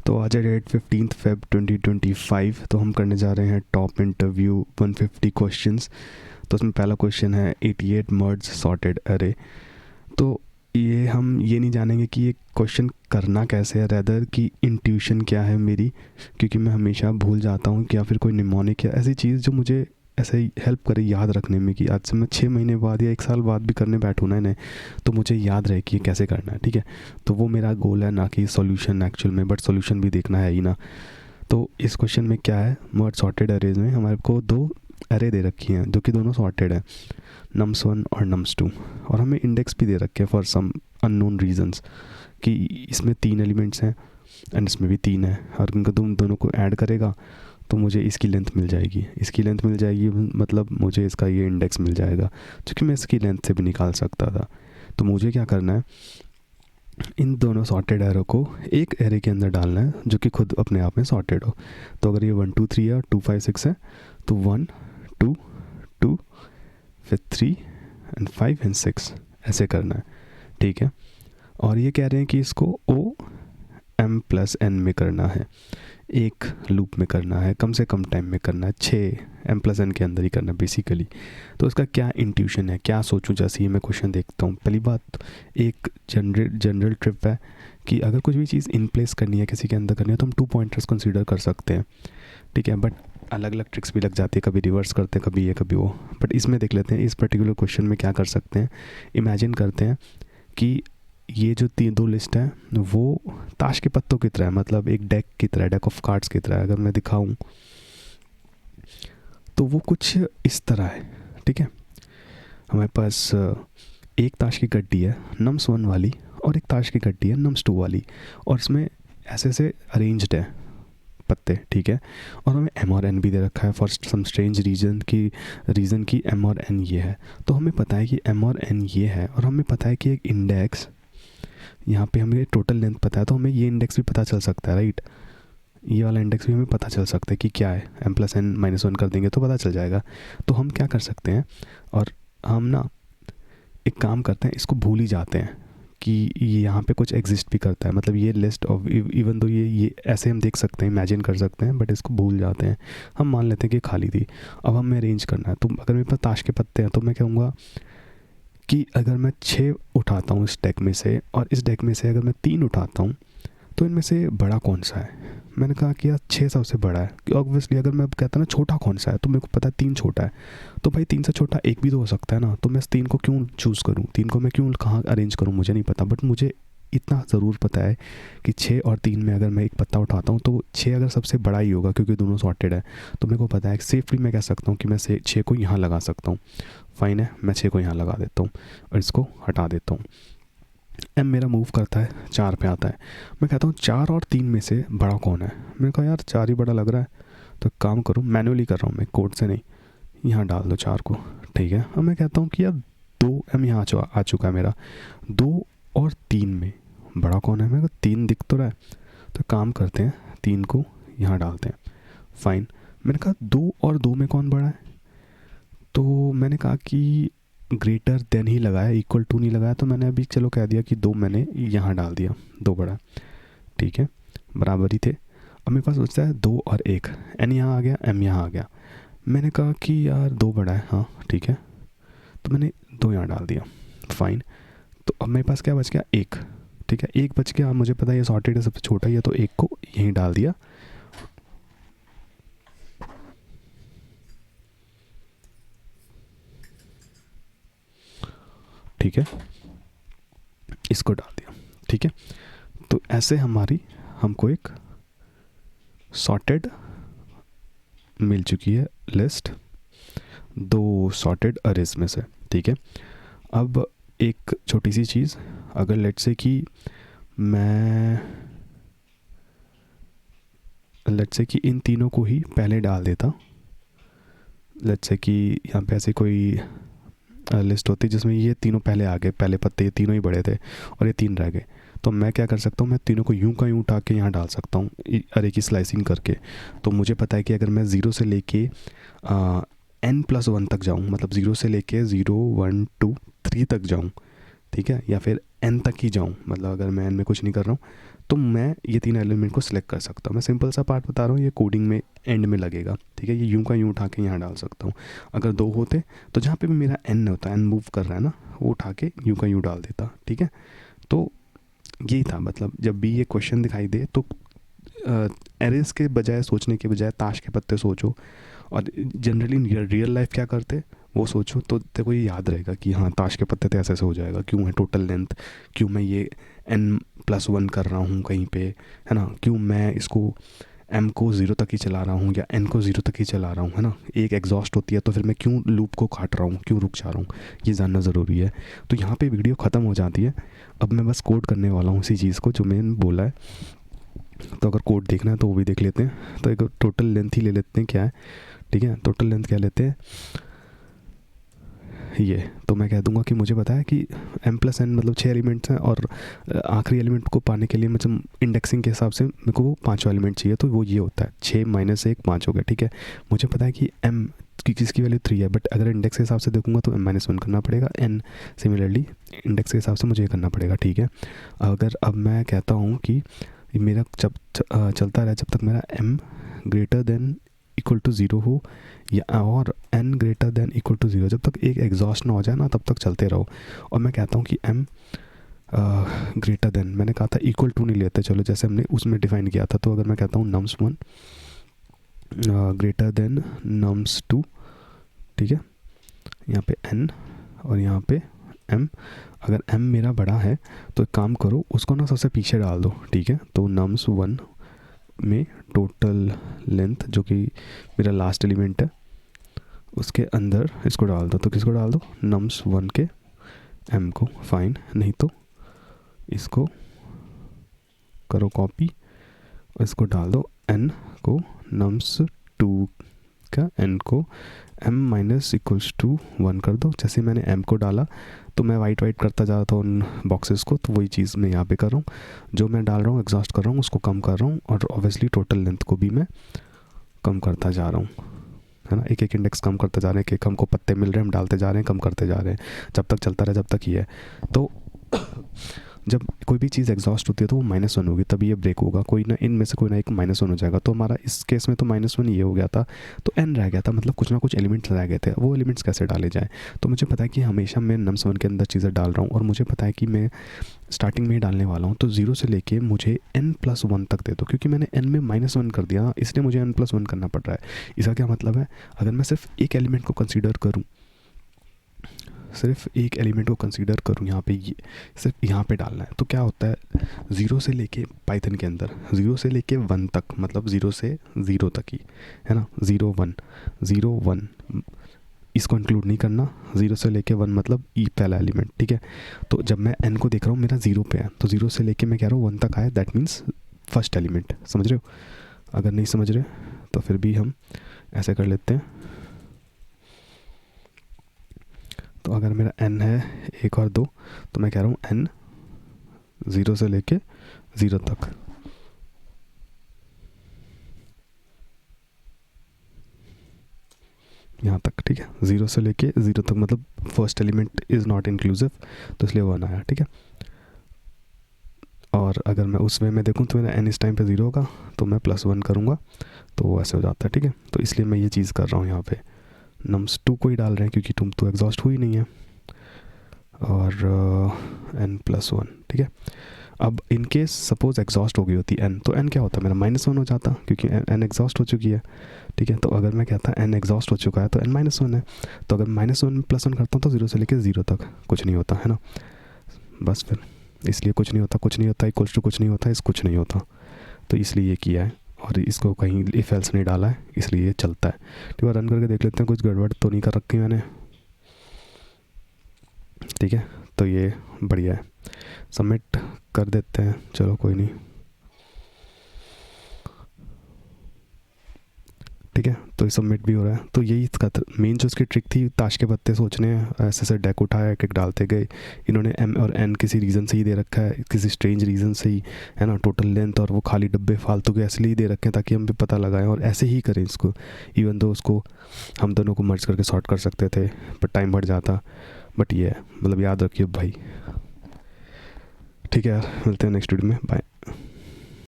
तो आज है डेट 15 Feb 2025। तो हम करने जा रहे हैं टॉप इंटरव्यू 150 क्वेश्चंस। तो उसमें पहला क्वेश्चन है 88 मर्ज सॉर्टेड अरे। तो ये हम ये नहीं जानेंगे कि ये क्वेश्चन करना कैसे है, रैदर कि इंट्यूशन क्या है मेरी, क्योंकि मैं हमेशा भूल जाता हूँ, या फिर कोई निमोनिक या ऐसी चीज़ जो मुझे ऐसे ही हेल्प करे याद रखने में, कि आज से मैं 6 महीने बाद या 1 साल बाद भी करने बैठूँ ना इन्हें, तो मुझे याद रहे कि ये कैसे करना है। ठीक है, तो वो मेरा गोल है, ना कि सॉल्यूशन एक्चुअल में, बट सॉल्यूशन भी देखना है ही ना। तो इस क्वेश्चन में क्या है, मर्ज सॉर्टेड अरेज में हमारे को 2 अरे दे रखी हैं जो कि दोनों सॉर्टेड है, nums1 और nums2, और हमें इंडेक्स भी दे रखे हैं फॉर सम अननोन रीजंस, कि इसमें 3 एलिमेंट्स हैं एंड इसमें भी 3 है, और उनका दोनों को ऐड करेगा तो मुझे इसकी लेंथ मिल जाएगी, इसकी लेंथ मिल जाएगी, मतलब मुझे इसका ये इंडेक्स मिल जाएगा, क्योंकि मैं इसकी लेंथ से भी निकाल सकता था। तो मुझे क्या करना है, इन दोनों सॉर्टेड एरो को एक एरे के अंदर डालना है जो कि खुद अपने आप में सॉर्टेड हो। तो अगर ये 1 2 3 है और 2 5 6 है, तो 1 2 2 फिर 3 एंड 5 एंड 6 ऐसे करना है। ठीक है, और ये कह रहे हैं कि इसको ओ एम प्लस एन में करना है, एक लूप में करना है, कम से कम टाइम में करना है, 6 एम प्लस एन के अंदर ही करना है बेसिकली। तो इसका क्या इंट्यूशन है, क्या सोचूं, जैसे ही मैं क्वेश्चन देखता हूँ। पहली बात, एक जनरल ट्रिप है कि अगर कुछ भी चीज़ इन प्लेस करनी है, किसी के अंदर करनी है, तो हम 2 पॉइंटर्स कंसीडर कर सकते हैं। ठीक है, बट अलग अलग ट्रिक्स भी लग जाती है, कभी रिवर्स करते हैं, कभी ये कभी वो। बट इसमें देख लेते हैं, इस पर्टिकुलर क्वेश्चन में क्या कर सकते हैं। इमेजिन करते हैं कि ये जो 2 लिस्ट है वो ताश के पत्तों की तरह है, मतलब एक डेक की तरह, डेक ऑफ कार्ड्स की तरह। अगर मैं दिखाऊं तो वो कुछ इस तरह है। ठीक है, हमारे पास एक ताश की गड्डी है nums1 वाली, और एक ताश की गड्डी है nums2 वाली, और इसमें ऐसे ऐसे अरेंज्ड है पत्ते। ठीक है, और हमें एम और एन भी दे रखा है फॉर सम स्ट्रेंज रीज़न की एम और एन ये है। तो हमें पता है कि एम और एन ये है, और हमें पता है कि एक इंडेक्स, यहाँ पे हमें टोटल लेंथ पता है, तो हमें ये इंडेक्स भी पता चल सकता है, राइट। ये वाला इंडेक्स भी हमें पता चल सकता है कि क्या है, एम प्लस एन माइनस 1 कर देंगे तो पता चल जाएगा। तो हम क्या कर सकते हैं, और हम ना एक काम करते हैं, इसको भूल ही जाते हैं कि ये यहाँ पे कुछ एग्जिस्ट भी करता है, मतलब ये लिस्ट ऑफ, इवन तो ये ऐसे हम देख सकते हैं, इमेजिन कर सकते हैं, बट इसको भूल जाते हैं। हम मान लेते हैं कि खाली थी, अब हमें अरेंज करना है। तो अगर मेरे पास ताश के पत्ते हैं, तो मैं कहूँगा कि अगर मैं 6 उठाता हूँ इस डेक में से, और इस डेक में से अगर मैं 3 उठाता हूँ, तो इनमें से बड़ा कौन सा है। मैंने कहा कि यार 6 सबसे बड़ा है, ऑब्वियसली। अगर मैं कहता ना छोटा कौन सा है, तो मेरे को पता है 3 छोटा है, तो भाई 3 से छोटा एक भी तो हो सकता है ना। तो मैं 3 को क्यों चूज़ करूँ, 3 को मैं क्यों कहाँ अरेंज करूँ, मुझे नहीं पता। बट मुझे इतना ज़रूर पता है कि 6 और 3 में अगर मैं एक पत्ता उठाता हूँ, तो 6 अगर सबसे बड़ा ही होगा, क्योंकि दोनों सॉर्टेड है। तो मेरे को पता है सेफली मैं कह सकता हूँ कि मैं 6 को यहाँ लगा सकता हूँ। फ़ाइन है, मैं 6 को यहाँ लगा देता हूँ और इसको हटा देता हूँ। एम मेरा मूव करता है, 4 पे आता है। मैं कहता हूँ 4 और 3 में से बड़ा कौन है। मैंने कहा यार 4 ही बड़ा लग रहा है, तो एक काम करूँ, मैनुअली कर रहा हूँ मैं, कोड से नहीं, यहाँ डाल दो 4 को। ठीक है, अब मैं कहता हूँ कि यार 2 एम यहाँ आ चुका है मेरा, 2 और 3 में बड़ा कौन है। मेरे को 3 दिख तो रहा है, तो काम करते हैं 3 को यहाँ डालते हैं। फ़ाइन, मैंने कहा 2 और 2 में कौन बड़ा है, तो मैंने कहा कि ग्रेटर देन ही लगाया, इक्वल टू नहीं लगाया। तो मैंने अभी चलो कह दिया कि 2 मैंने यहाँ डाल दिया, 2 बड़ा। ठीक है, बराबर ही थे। अब मेरे पास सोचता है 2 और 1, एन यहाँ आ गया, एम यहाँ आ गया। मैंने कहा कि यार 2 बड़ा है, हाँ ठीक है, तो मैंने 2 यहाँ डाल दिया। फ़ाइन, तो अब मेरे पास क्या बच गया, 1। ठीक है, 1 बच गया। अब मुझे पता है ये सॉर्टेड है, सबसे छोटा ही है, तो 1 को यहीं डाल दिया। ठीक है, इसको डाल दिया। ठीक है, तो ऐसे हमको एक सॉर्टेड मिल चुकी है लिस्ट 2 सॉर्टेड अरेज में से। ठीक है, अब एक छोटी सी चीज़, अगर लेट्स से कि इन तीनों को ही पहले डाल देता, लेट्स से कि यहाँ पे ऐसे कोई लिस्ट होती जिसमें ये तीनों पहले आ गए, पहले पत्ते ये तीनों ही बड़े थे और ये 3 रह गए, तो मैं क्या कर सकता हूँ, मैं तीनों को यूं का यूं उठा के यहाँ डाल सकता हूँ अरे की स्लाइसिंग करके। तो मुझे पता है कि अगर मैं 0 से लेके n+1 तक जाऊँ, मतलब 0 से लेके 0 1 2 3 तक जाऊँ, ठीक है, या फिर n तक ही जाऊँ, मतलब अगर मैं n में कुछ नहीं कर रहा हूँ, तो मैं ये 3 एलिमेंट को सिलेक्ट कर सकता हूँ। मैं सिंपल सा पार्ट बता रहा हूँ, ये कोडिंग में एंड में लगेगा, ठीक है। ये यूँ का यूँ उठा के यहाँ डाल सकता हूँ। अगर 2 होते तो जहाँ पे भी मेरा एन होता है, एन मूव कर रहा है ना, वो उठा के यूँ का यूँ डाल देता, ठीक है। तो यही था, मतलब जब भी ये क्वेश्चन दिखाई दे तो एरेस के बजाय सोचने के बजाय ताश के पत्ते सोचो, और जनरली रियल लाइफ क्या करते वो सोचो, तो तेरे को ये याद रहेगा कि हाँ ताश के पत्ते तो ऐसे ऐसे हो जाएगा, क्यों है टोटल लेंथ, क्यों मैं ये n+1 कर रहा हूँ कहीं पे, है ना, क्यों मैं इसको m को 0 तक ही चला रहा हूँ या n को 0 तक ही चला रहा हूँ, है ना। एक एग्जॉस्ट होती है तो फिर मैं क्यों लूप को काट रहा हूँ, क्यों रुक जा रहा हूँ, ये जानना ज़रूरी है। तो यहाँ पे वीडियो ख़त्म हो जाती है। अब मैं बस कोड करने वाला हूँ उसी चीज़ को जो मैंने बोला है। तो अगर कोड देखना है तो वो भी देख लेते हैं। तो एक टोटल लेंथ ही ले लेते हैं, क्या है, ठीक है। टोटल लेंथ क्या लेते हैं, ये तो मैं कह दूंगा कि मुझे पता है कि m+n मतलब 6 एलिमेंट्स हैं, और आखिरी एलिमेंट को पाने के लिए मतलब इंडेक्सिंग के हिसाब से मेरे को वो 5वां एलिमेंट चाहिए, तो वो ये होता है 6 - 1 5 हो गया, ठीक है। मुझे पता है कि m की किसकी वैल्यू 3 है, बट अगर इंडेक्स के हिसाब से देखूंगा तो m-1 करना पड़ेगा, n सिमिलरली इंडेक्स के हिसाब से मुझे करना पड़ेगा, ठीक है। अगर अब मैं कहता हूँ कि मेरा जब चलता रहे जब तक मेरा m > 0 हो या और n > 0, जब तक एक एग्जॉस्ट ना हो जाए ना तब तक चलते रहो। और मैं कहता हूँ कि m ग्रेटर देन, मैंने कहा था इक्वल टू नहीं लेते, चलो जैसे हमने उसमें डिफाइन किया था। तो अगर मैं कहता हूँ nums1 ग्रेटर देन nums2, ठीक है, यहाँ पे n और यहाँ पे m। अगर m मेरा बड़ा है तो एक काम करो, उसको ना सबसे पीछे डाल दो, ठीक है। तो nums1 में टोटल लेंथ जो कि मेरा लास्ट एलिमेंट है उसके अंदर इसको डाल दो। तो किसको डाल दो, nums1 के m को, फाइन। नहीं तो इसको करो कॉपी और इसको डाल दो n को, nums2 का n को m-= 1 कर दो। जैसे मैंने m को डाला तो मैं वाइट करता जा रहा था उन बॉक्सेस को, तो वही चीज़ मैं यहाँ पे कर रहा हूँ। जो मैं डाल रहा हूँ एग्जॉस्ट कर रहा हूँ उसको कम कर रहा हूँ, और ऑब्वियसली टोटल लेंथ को भी मैं कम करता जा रहा हूँ, है ना। एक एक इंडेक्स कम करते जा रहे हैं, कि हमको पत्ते मिल रहे हैं हम डालते जा रहे हैं, कम करते जा रहे हैं, जब तक चलता रहे जब तक ही है। तो जब कोई भी चीज़ एग्जॉस्ट होती है तो वो -1 होगी, तभी ये ब्रेक होगा। कोई ना इनमें से कोई ना एक -1 हो जाएगा। तो हमारा इस केस में तो -1 ये हो गया था, तो n रह गया था, मतलब कुछ ना कुछ एलिमेंट्स रह गए थे। वो एलिमेंट्स कैसे डाले जाए, तो मुझे पता है कि हमेशा मैं nums1 के अंदर चीज़ें डाल रहा हूँ, और मुझे पता है कि मैं स्टार्टिंग में ही डालने वाला हूँ। तो 0 से लेके मुझे n+1 तक दे दो, क्योंकि मैंने n में -1 कर दिया, इसलिए मुझे n+1 करना पड़ रहा है। इसका क्या मतलब है, अगर मैं सिर्फ एक एलिमेंट को कंसीडर करूँ, सिर्फ एक एलिमेंट को कंसीडर करूँ, यहाँ पे ये सिर्फ यहाँ पे डालना है, तो क्या होता है 0 से लेके पाइथन के अंदर 0 से लेके 1 तक, मतलब 0 से 0 तक ही, है ना। 0 1 इसको इंक्लूड नहीं करना, 0 से लेके 1 मतलब ई पहला एलिमेंट, ठीक है। तो जब मैं n को देख रहा हूँ मेरा 0 पे है, तो 0 से लेके मैं कह रहा हूँ 1 तक आया, दैट मीन्स फर्स्ट एलिमेंट, समझ रहे हो। अगर नहीं समझ रहे तो फिर भी हम ऐसे कर लेते हैं। तो अगर मेरा n है 1 और 2, तो मैं कह रहा हूँ n 0 से लेके 0 तक, यहाँ तक, ठीक है। 0 से लेके 0 तक मतलब first element is not inclusive, तो इसलिए 1 आया, ठीक है। और अगर मैं उस वे में देखूँ तो मेरा n इस टाइम पे 0 होगा, तो मैं +1 करूँगा तो ऐसे हो जाता है, ठीक है। तो इसलिए मैं ये चीज़ कर रहा हूँ यहाँ पे, nums2 को ही डाल रहे हैं क्योंकि तुम तो एग्जॉस्ट हुई नहीं है, और n+1, ठीक है। अब इन केस सपोज एग्जॉस्ट हो गई होती n, तो n क्या होता है मेरा -1 हो जाता, क्योंकि n एग्जॉस्ट हो चुकी है, ठीक है। तो अगर मैं कहता n एग्जॉस्ट हो चुका है तो n -1 है, तो अगर -1 +1 करता हूँ तो 0 से लेकर 0 तक कुछ नहीं होता, है ना। बस फिर इसलिए कुछ नहीं होता इक्वल्स टू कुछ नहीं होता, इस कुछ नहीं होता, तो इसलिए ये किया है। और इसको कहीं इफ एल्स नहीं डाला है, इसलिए ये चलता है। ठीक है, रन करके देख लेते हैं कुछ गड़बड़ तो नहीं कर रखी मैंने, ठीक है। तो ये बढ़िया है, सबमिट कर देते हैं, चलो कोई नहीं, ठीक है। तो ये सबमिट भी हो रहा है। तो यही इसका मेन जो इसकी ट्रिक थी, ताश के पत्ते सोचने हैं, ऐसे ऐसे डेक उठाया, एक डालते गए। इन्होंने m और n किसी रीज़न से ही दे रखा है, किसी स्ट्रेंज रीज़न से ही, है ना। टोटल लेंथ और वो खाली डब्बे फालतू के ऐसे ही दे रखे हैं ताकि हम भी पता लगाएं और ऐसे ही करें इसको। इवन तो उसको हम दोनों को मर्ज करके सॉर्ट कर सकते थे, पर टाइम बढ़ जाता। बट ये है, मतलब याद रखिए भाई, ठीक है यार, मिलते हैं नेक्स्ट वीडियो में, बाय।